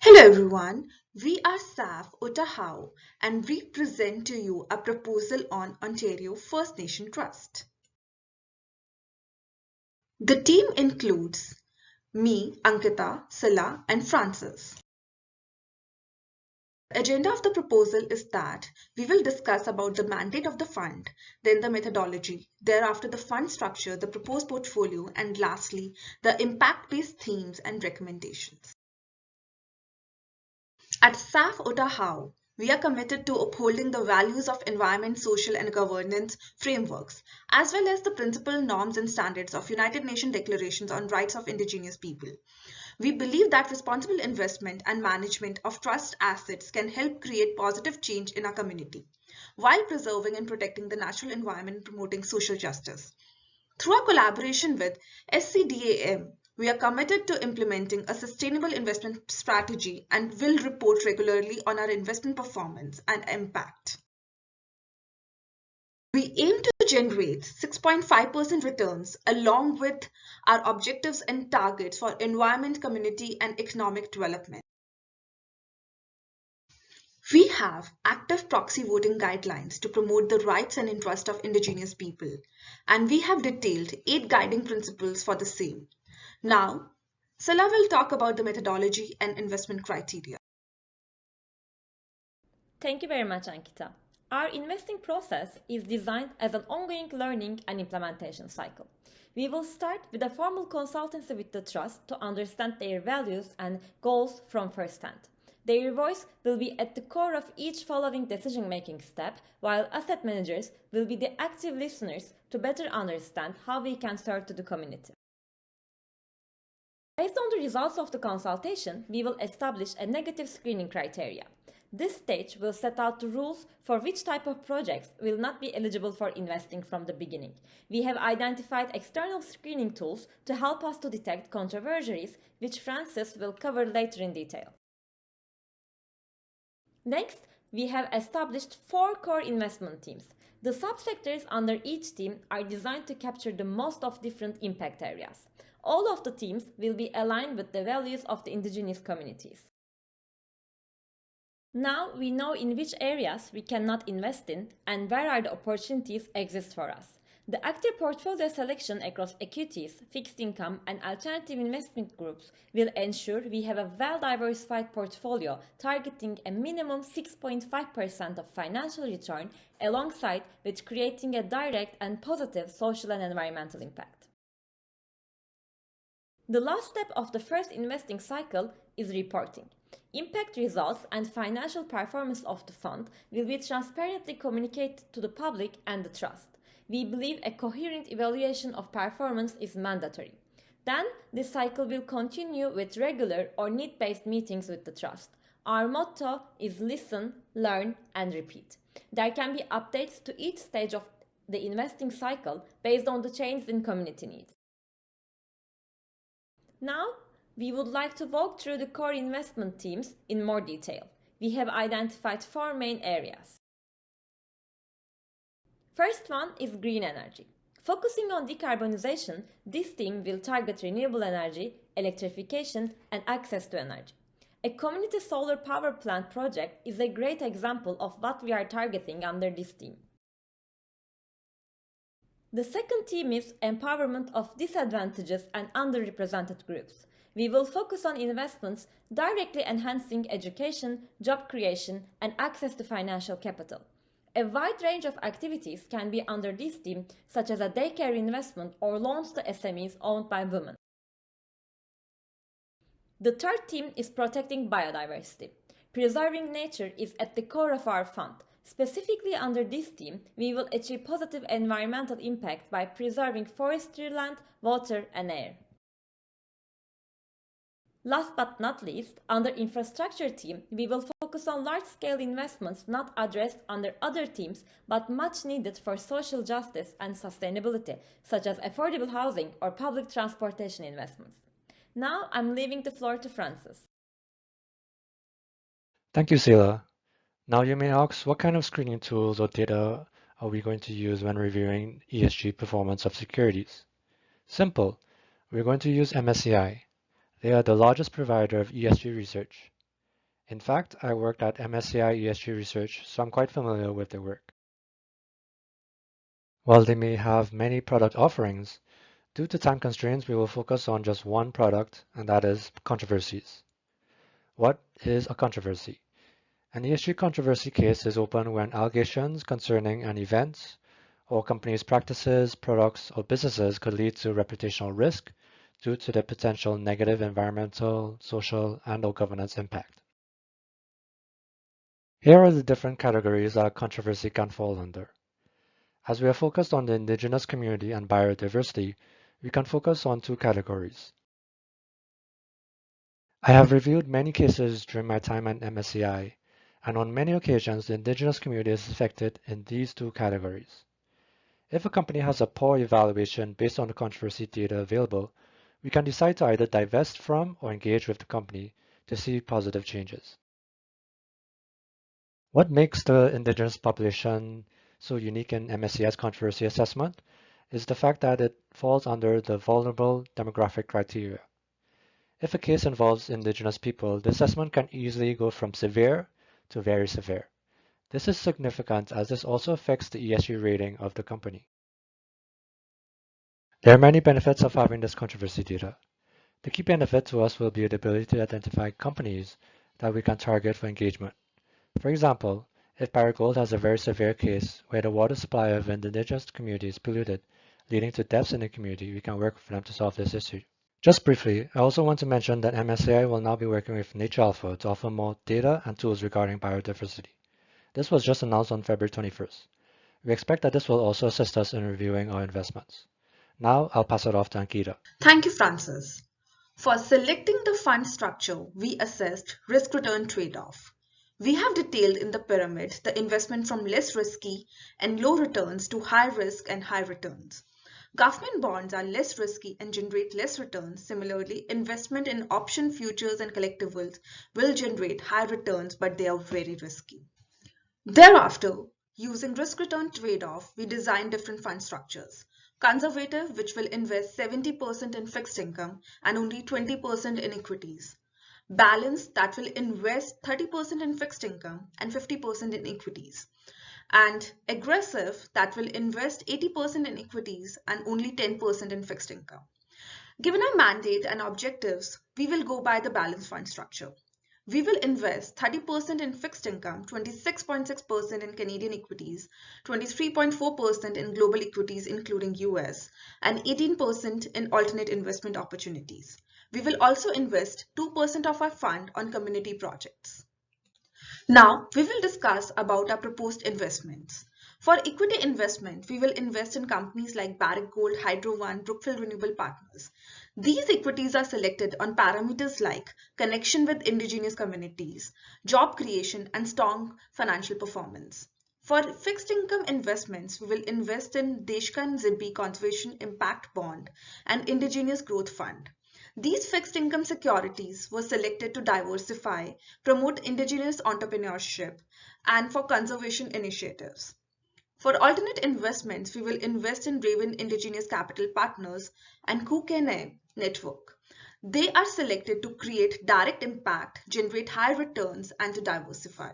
Hello everyone, we are SAF, Otahowew, and we present to you a proposal on Ontario First Nation Trust. The team includes me, Ankita, Sila, and Francis. The agenda of the proposal is that we will discuss about the mandate of the fund, then the methodology, thereafter the fund structure, the proposed portfolio, and lastly, the impact-based themes and recommendations. At SAF Otahow, we are committed to upholding the values of environment, social and governance frameworks, as well as the principal norms and standards of United Nations Declarations on Rights of Indigenous People. We believe that responsible investment and management of trust assets can help create positive change in our community, while preserving and protecting the natural environment and promoting social justice. Through our collaboration with SCDAM, we are committed to implementing a sustainable investment strategy and will report regularly on our investment performance and impact. We aim to generate 6.5% returns along with our objectives and targets for environment, community, and economic development. We have active proxy voting guidelines to promote the rights and interests of Indigenous people, and we have detailed 8 guiding principles for the same. Now, Sala will talk about the methodology and investment criteria. Thank you very much, Ankita. Our investing process is designed as an ongoing learning and implementation cycle. We will start with a formal consultancy with the trust to understand their values and goals from first hand. Their voice will be at the core of each following decision-making step, while asset managers will be the active listeners to better understand how we can serve to the community. Based on the results of the consultation, we will establish a negative screening criteria. This stage will set out the rules for which type of projects will not be eligible for investing from the beginning. We have identified external screening tools to help us to detect controversies, which Francis will cover later in detail. Next, we have established 4 core investment teams. The subsectors under each team are designed to capture the most of different impact areas. All of the teams will be aligned with the values of the indigenous communities. Now we know in which areas we cannot invest in and where are the opportunities exist for us. The active portfolio selection across equities, fixed income, and alternative investment groups will ensure we have a well-diversified portfolio targeting a minimum 6.5% of financial return alongside with creating a direct and positive social and environmental impact. The last step of the first investing cycle is reporting. Impact results and financial performance of the fund will be transparently communicated to the public and the trust. We believe a coherent evaluation of performance is mandatory. Then, this cycle will continue with regular or need-based meetings with the trust. Our motto is listen, learn, and repeat. There can be updates to each stage of the investing cycle based on the changes in community needs. Now, we would like to walk through the core investment themes in more detail. We have identified 4 main areas. First one is green energy. Focusing on decarbonization, this theme will target renewable energy, electrification, and access to energy. A community solar power plant project is a great example of what we are targeting under this theme. The second theme is empowerment of disadvantaged and underrepresented groups. We will focus on investments directly enhancing education, job creation, and access to financial capital. A wide range of activities can be under this theme, such as a daycare investment or loans to SMEs owned by women. The third theme is protecting biodiversity. Preserving nature is at the core of our fund. Specifically under this theme, we will achieve positive environmental impact by preserving forestry land, water, and air. Last but not least, under infrastructure theme, we will focus on large-scale investments not addressed under other themes but much needed for social justice and sustainability, such as affordable housing or public transportation investments. Now I'm leaving the floor to Francis. Thank you, Sela. Now you may ask, what kind of screening tools or data are we going to use when reviewing ESG performance of securities? Simple. We're going to use MSCI. They are the largest provider of ESG research. In fact, I worked at MSCI ESG Research, so I'm quite familiar with their work. While they may have many product offerings, due to time constraints, we will focus on just one product, and that is controversies. What is a controversy? An ESG controversy case is open when allegations concerning an event or company's practices, products, or businesses could lead to reputational risk due to the potential negative environmental, social, and/or governance impact. Here are the different categories that a controversy can fall under. As we are focused on the indigenous community and biodiversity, we can focus on two categories. I have reviewed many cases during my time at MSCI, and on many occasions the indigenous community is affected in these two categories. If a company has a poor evaluation based on the controversy data available, we can decide to either divest from or engage with the company to see positive changes. What makes the indigenous population so unique in MSCI's controversy assessment is the fact that it falls under the vulnerable demographic criteria. If a case involves indigenous people, the assessment can easily go from severe to very severe. This is significant as this also affects the ESG rating of the company. There are many benefits of having this controversy data. The key benefit to us will be the ability to identify companies that we can target for engagement. For example, if Barrick Gold has a very severe case where the water supply of indigenous communities is polluted, leading to deaths in the community, we can work with them to solve this issue. Just briefly, I also want to mention that MSCI will now be working with Nature Alpha to offer more data and tools regarding biodiversity. This was just announced on February 21st. We expect that this will also assist us in reviewing our investments. Now, I'll pass it off to Ankita. Thank you, Francis. For selecting the fund structure, we assessed risk-return trade-off. We have detailed in the pyramid the investment from less risky and low returns to high risk and high returns. Government bonds are less risky and generate less returns. Similarly, investment in option futures and collectibles will generate high returns, but they are very risky. Thereafter, using risk-return trade-off, we design different fund structures. Conservative, which will invest 70% in fixed income and only 20% in equities. Balanced, that will invest 30% in fixed income and 50% in equities. And aggressive, that will invest 80% in equities and only 10% in fixed income. Given our mandate and objectives, we will go by the balanced fund structure. We will invest 30% in fixed income, 26.6% in Canadian equities, 23.4% in global equities including US, and 18% in alternate investment opportunities. We will also invest 2% of our fund on community projects. Now, we will discuss about our proposed investments. For equity investment, we will invest in companies like Barrick Gold, Hydro One, Brookfield Renewable Partners. These equities are selected on parameters like connection with indigenous communities, job creation, and strong financial performance. For fixed income investments, we will invest in Deshkan Zimpi Conservation Impact Bond and Indigenous Growth Fund. These fixed income securities were selected to diversify, promote indigenous entrepreneurship, and for conservation initiatives. For alternate investments, we will invest in Raven Indigenous Capital Partners and Kukene Network. They are selected to create direct impact, generate high returns, and to diversify.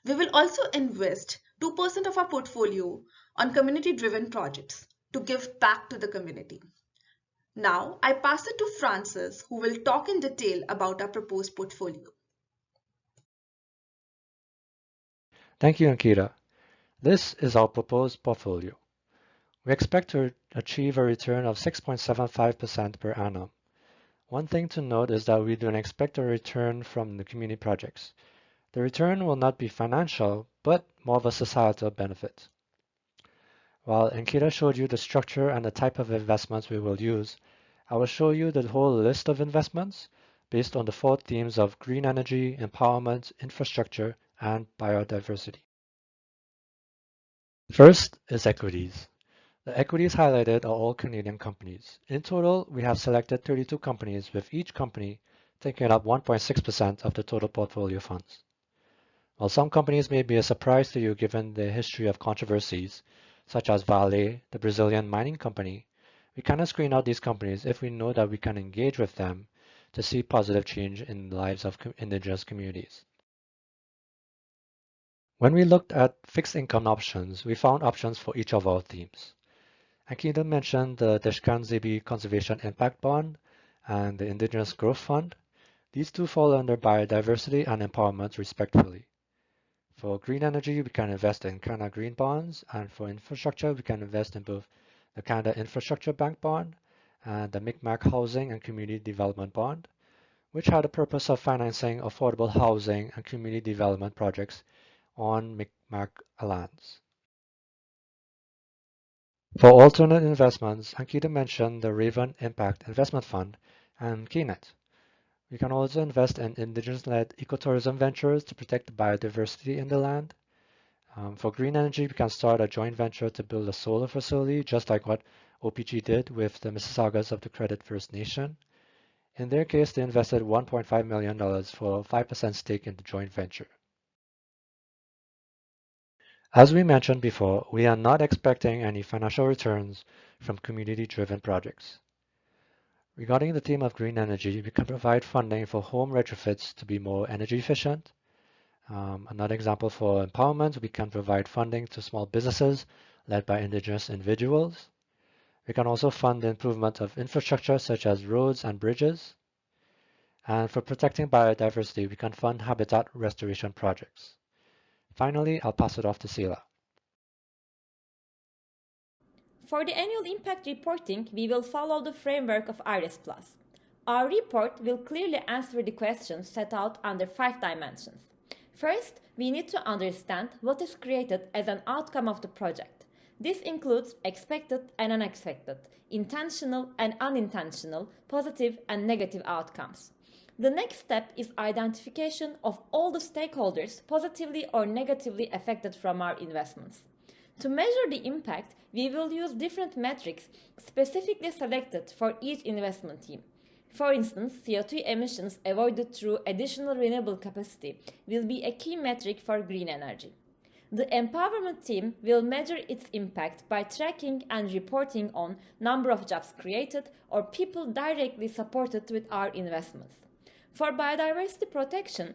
We will also invest 2% of our portfolio on community-driven projects to give back to the community. Now, I pass it to Francis, who will talk in detail about our proposed portfolio. Thank you, Ankita. This is our proposed portfolio. We expect to achieve a return of 6.75% per annum. One thing to note is that we don't expect a return from the community projects. The return will not be financial, but more of a societal benefit. While Ankita showed you the structure and the type of investments we will use, I will show you the whole list of investments based on the 4 themes of green energy, empowerment, infrastructure, and biodiversity. First is equities. The equities highlighted are all Canadian companies. In total, we have selected 32 companies, with each company taking up 1.6% of the total portfolio funds. While some companies may be a surprise to you given the history of controversies, such as Vale, the Brazilian mining company, we cannot screen out these companies if we know that we can engage with them to see positive change in the lives of indigenous communities. When we looked at fixed income options, we found options for each of our themes. Ankita mentioned the Deshkan-Zebi Conservation Impact Bond and the Indigenous Growth Fund. These two fall under biodiversity and empowerment respectively. For green energy, we can invest in Canada Green Bonds, and for infrastructure, we can invest in both the Canada Infrastructure Bank Bond and the Micmac Housing and Community Development Bond, which had the purpose of financing affordable housing and community development projects on Micmac lands. For alternate investments, Ankita mentioned the Raven Impact Investment Fund and KNET. We can also invest in indigenous-led ecotourism ventures to protect biodiversity in the land. For green energy, we can start a joint venture to build a solar facility, just like what OPG did with the Mississaugas of the Credit First Nation. In their case, they invested $1.5 million for a 5% stake in the joint venture. As we mentioned before, we are not expecting any financial returns from community-driven projects. Regarding the theme of green energy, we can provide funding for home retrofits to be more energy efficient. Another example for empowerment, we can provide funding to small businesses led by Indigenous individuals. We can also fund the improvement of infrastructure such as roads and bridges. And for protecting biodiversity, we can fund habitat restoration projects. Finally, I'll pass it off to Sila. For the annual impact reporting, we will follow the framework of IRIS+. Our report will clearly answer the questions set out under 5 dimensions. First, we need to understand what is created as an outcome of the project. This includes expected and unexpected, intentional and unintentional, positive and negative outcomes. The next step is identification of all the stakeholders positively or negatively affected from our investments. To measure the impact, we will use different metrics specifically selected for each investment team. For instance, CO2 emissions avoided through additional renewable capacity will be a key metric for green energy. The empowerment team will measure its impact by tracking and reporting on number of jobs created or people directly supported with our investments. For biodiversity protection,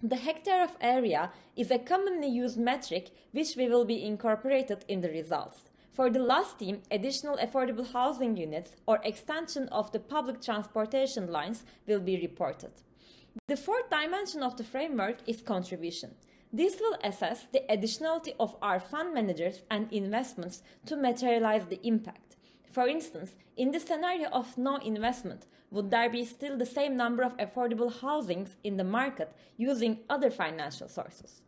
the hectare of area is a commonly used metric which will be incorporated in the results. For the last theme, additional affordable housing units or extension of the public transportation lines will be reported. The fourth dimension of the framework is contribution. This will assess the additionality of our fund managers and investments to materialize the impact. For instance, in the scenario of no investment, would there be still the same number of affordable housings in the market using other financial sources?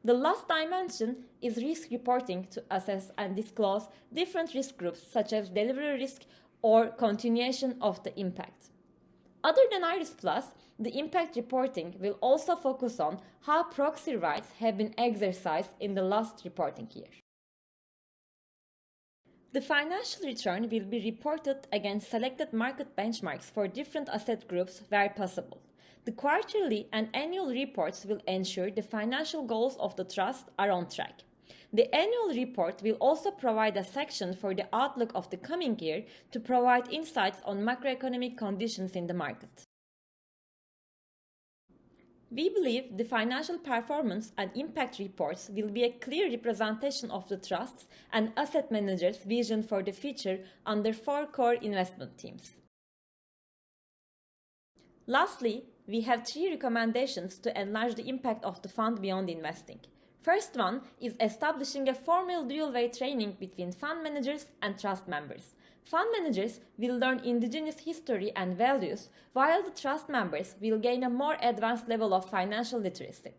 The last dimension is risk reporting to assess and disclose different risk groups such as delivery risk or continuation of the impact. Other than IRIS+, the impact reporting will also focus on how proxy rights have been exercised in the last reporting year. The financial return will be reported against selected market benchmarks for different asset groups where possible. The quarterly and annual reports will ensure the financial goals of the trust are on track. The annual report will also provide a section for the outlook of the coming year to provide insights on macroeconomic conditions in the market. We believe the financial performance and impact reports will be a clear representation of the trusts and asset managers' vision for the future under 4 core investment themes. Lastly, we have 3 recommendations to enlarge the impact of the fund beyond investing. First one is establishing a formal dual-way training between fund managers and trust members. Fund managers will learn indigenous history and values, while the trust members will gain a more advanced level of financial literacy.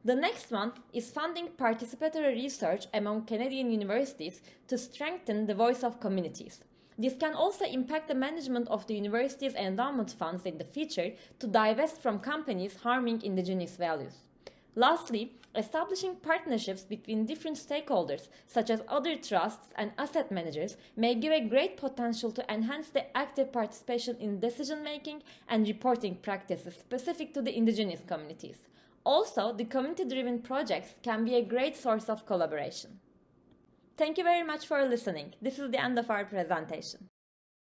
The next one is funding participatory research among Canadian universities to strengthen the voice of communities. This can also impact the management of the university's endowment funds in the future to divest from companies harming indigenous values. Lastly, establishing partnerships between different stakeholders, such as other trusts and asset managers, may give a great potential to enhance the active participation in decision-making and reporting practices specific to the indigenous communities. Also, the community-driven projects can be a great source of collaboration. Thank you very much for listening. This is the end of our presentation.